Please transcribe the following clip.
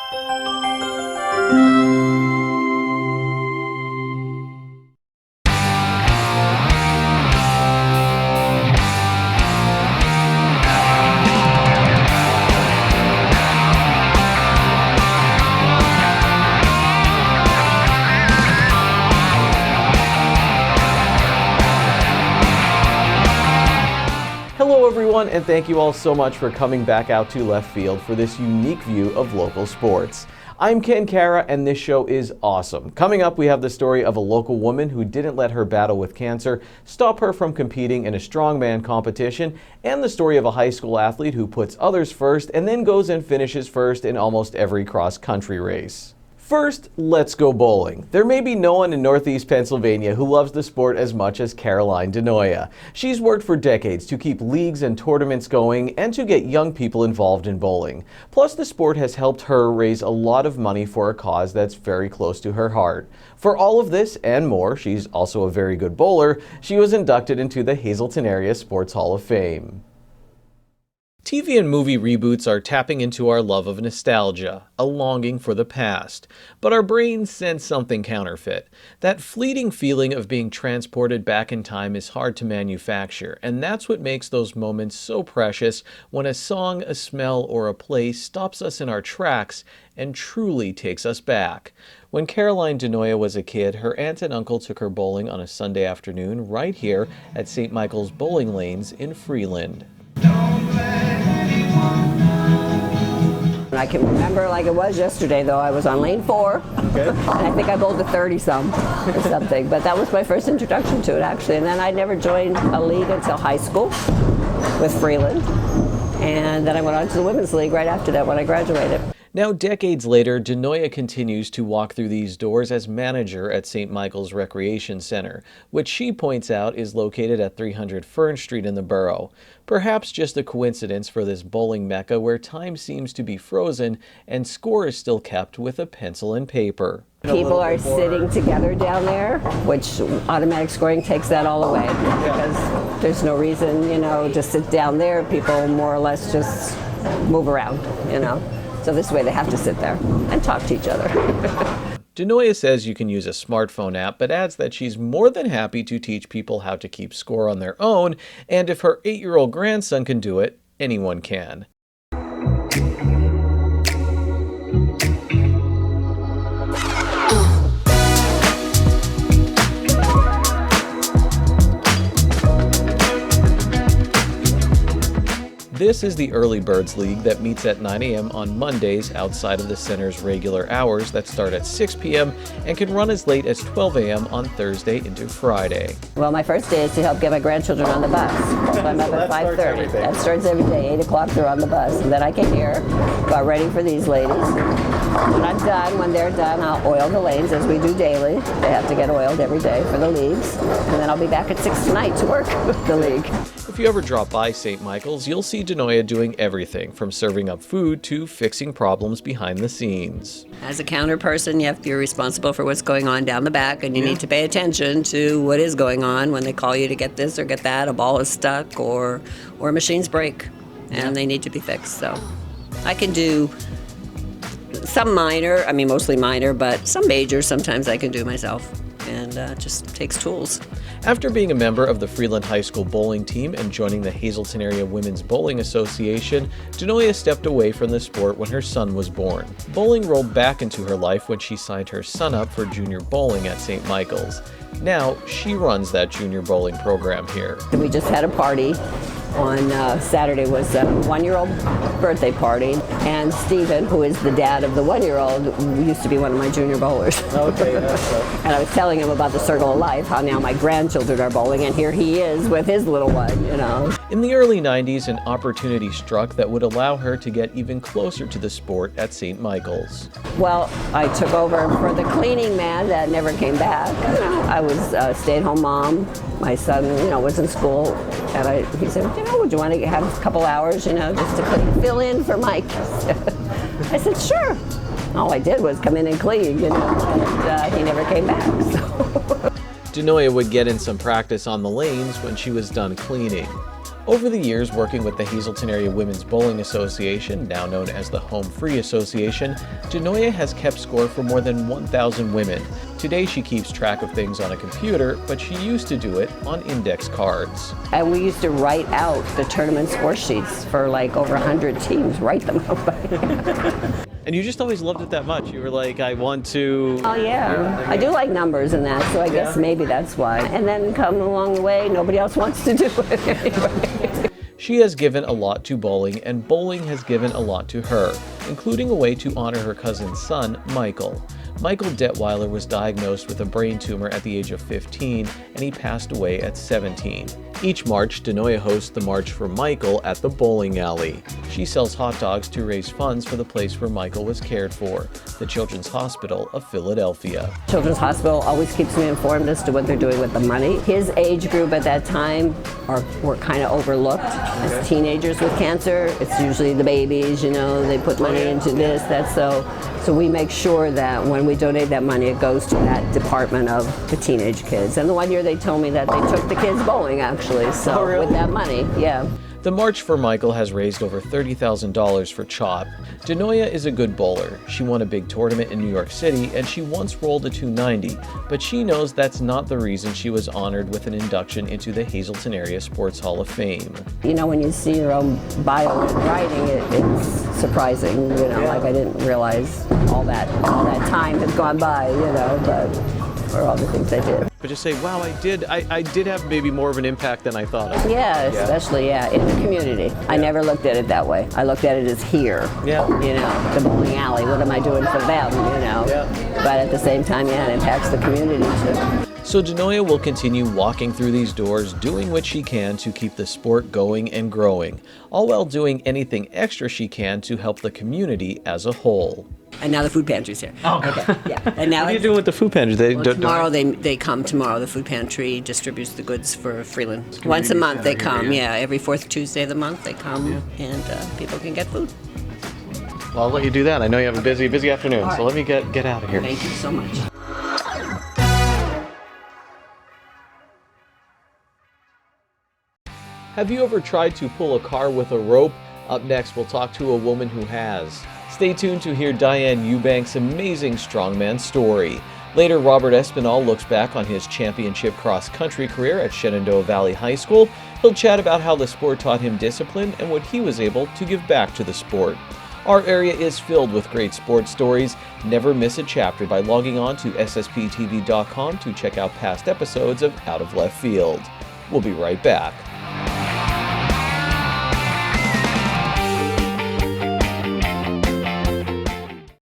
Hello everyone, and thank you all so much for coming back out to left field for this unique view of local sports. I'm Ken Kara, and this show is awesome. Coming up, we have the story of a local woman who didn't let her battle with cancer stop her from competing in a strongman competition, and the story of a high school athlete who puts others first and then goes and finishes first in almost every cross-country race. First, let's go bowling. There may be no one in Northeast Pennsylvania who loves the sport as much as Caroline DiNoia. She's worked for decades to keep leagues and tournaments going and to get young people involved in bowling. Plus, the sport has helped her raise a lot of money for a cause that's very close to her heart. For all of this and more, she's also a very good bowler. She was inducted into the Hazleton Area Sports Hall of Fame. TV and movie reboots are tapping into our love of nostalgia, a longing for the past. But our brains sense something counterfeit. That fleeting feeling of being transported back in time is hard to manufacture, and that's what makes those moments so precious when a song, a smell, or a place stops us in our tracks and truly takes us back. When Caroline DiNoia was a kid, her aunt and uncle took her bowling on a Sunday afternoon right here at St. Michael's Bowling Lanes in Freeland. I can remember like it was yesterday, though. I was on lane 4, okay, and I think I bowled a 30-some or something. But that was my first introduction to it, actually. And then I never joined a league until high school with Freeland. And then I went on to the Women's League right after that when I graduated. Now, decades later, DiNoia continues to walk through these doors as manager at St. Michael's Recreation Center, which she points out is located at 300 Fern Street in the borough. Perhaps just a coincidence for this bowling mecca where time seems to be frozen and score is still kept with a pencil and paper. People are sitting together down there, which automatic scoring takes that all away because there's no reason, to sit down there. People more or less just move around, So this way they have to sit there and talk to each other. DiNoia says you can use a smartphone app, but adds that she's more than happy to teach people how to keep score on their own, and if her 8-year-old grandson can do it, anyone can. This is the Early Birds League that meets at 9 a.m. on Mondays outside of the center's regular hours that start at 6 p.m. and can run as late as 12 a.m. on Thursday into Friday. Well, my first day is to help get my grandchildren on the bus. So I'm up at 5:30. That starts every day. 8 o'clock they're on the bus. And then I get here, got ready for these ladies. When they're done, I'll oil the lanes as we do daily. They have to get oiled every day for the leagues. And then I'll be back at 6 tonight to work with the league. If you ever drop by St. Michael's, you'll see DiNoia doing everything from serving up food to fixing problems behind the scenes. As a counter person, you're responsible for what's going on down the back, and you need to pay attention to what is going on when they call you to get this or get that. A ball is stuck or machines break, and they need to be fixed. So I can do some minor, mostly minor, but some major sometimes I can do myself. And it just takes tools. After being a member of the Freeland High School bowling team and joining the Hazleton Area Women's Bowling Association, DiNoia stepped away from the sport when her son was born. Bowling rolled back into her life when she signed her son up for junior bowling at St. Michael's. Now, she runs that junior bowling program here. We just had a party on Saturday. Was a 1-year-old birthday party, and Stephen, who is the dad of the 1-year-old, used to be one of my junior bowlers. Okay, that's right. And I was telling him about the circle of life, how now my grandchildren are bowling, and here he is with his little one, In the early 90s, an opportunity struck that would allow her to get even closer to the sport at St. Michael's. Well, I took over for the cleaning man that never came back. I was a stay-at-home mom. My son, was in school, and he said, would you want to have a couple hours, just to fill in for Mike? I said, sure. All I did was come in and clean, and he never came back. So. DiNoia would get in some practice on the lanes when she was done cleaning. Over the years, working with the Hazleton Area Women's Bowling Association, now known as the Home Free Association, DiNoia has kept score for more than 1,000 women. Today she keeps track of things on a computer, but she used to do it on index cards. And we used to write out the tournament score sheets for like over 100 teams, write them out. And you just always loved it that much. You were like, I want to... Oh yeah, I do like numbers and that, so I guess maybe that's why. And then come along the way, nobody else wants to do it anyway. She has given a lot to bowling, and bowling has given a lot to her, including a way to honor her cousin's son, Michael. Michael Detweiler was diagnosed with a brain tumor at the age of 15, and he passed away at 17. Each March, DiNoia hosts the March for Michael at the bowling alley. She sells hot dogs to raise funds for the place where Michael was cared for, the Children's Hospital of Philadelphia. Children's Hospital always keeps me informed as to what they're doing with the money. His age group at that time were kind of overlooked as teenagers with cancer. It's usually the babies, you know, they put money into this, that's so we make sure that when we donate that money, it goes to that department of the teenage kids. And the one year they told me that they took the kids bowling, actually, so with that money, yeah. The March for Michael has raised over $30,000 for CHOP. DiNoia is a good bowler. She won a big tournament in New York City, and she once rolled a 290, but she knows that's not the reason she was honored with an induction into the Hazleton Area Sports Hall of Fame. You know, when you see your own bio in writing, it's surprising, you know, like I didn't realize all that time had gone by, you know, but for all the things I did. But just say, wow, I did have maybe more of an impact than I thought. Yeah, especially, in the community. I never looked at it that way. I looked at it as here, you know, the bowling alley. What am I doing for them, you know? But at the same time, it impacts the community too. So DiNoia will continue walking through these doors, doing what she can to keep the sport going and growing, all while doing anything extra she can to help the community as a whole. And now the food pantry's here. Oh, okay. Yeah. And now what are you doing with the food pantry? Tomorrow they come tomorrow. The food pantry distributes the goods for Freeland. Once a month they come. Every fourth Tuesday of the month they come, and people can get food. Well, I'll let you do that. I know you have a busy afternoon, so let me get out of here. Thank you so much. Have you ever tried to pull a car with a rope? Up next, we'll talk to a woman who has. Stay tuned to hear Diane Eubank's amazing strongman story. Later, Robert Espinal looks back on his championship cross-country career at Shenandoah Valley High School. He'll chat about how the sport taught him discipline and what he was able to give back to the sport. Our area is filled with great sports stories. Never miss a chapter by logging on to ssptv.com to check out past episodes of Out of Left Field. We'll be right back.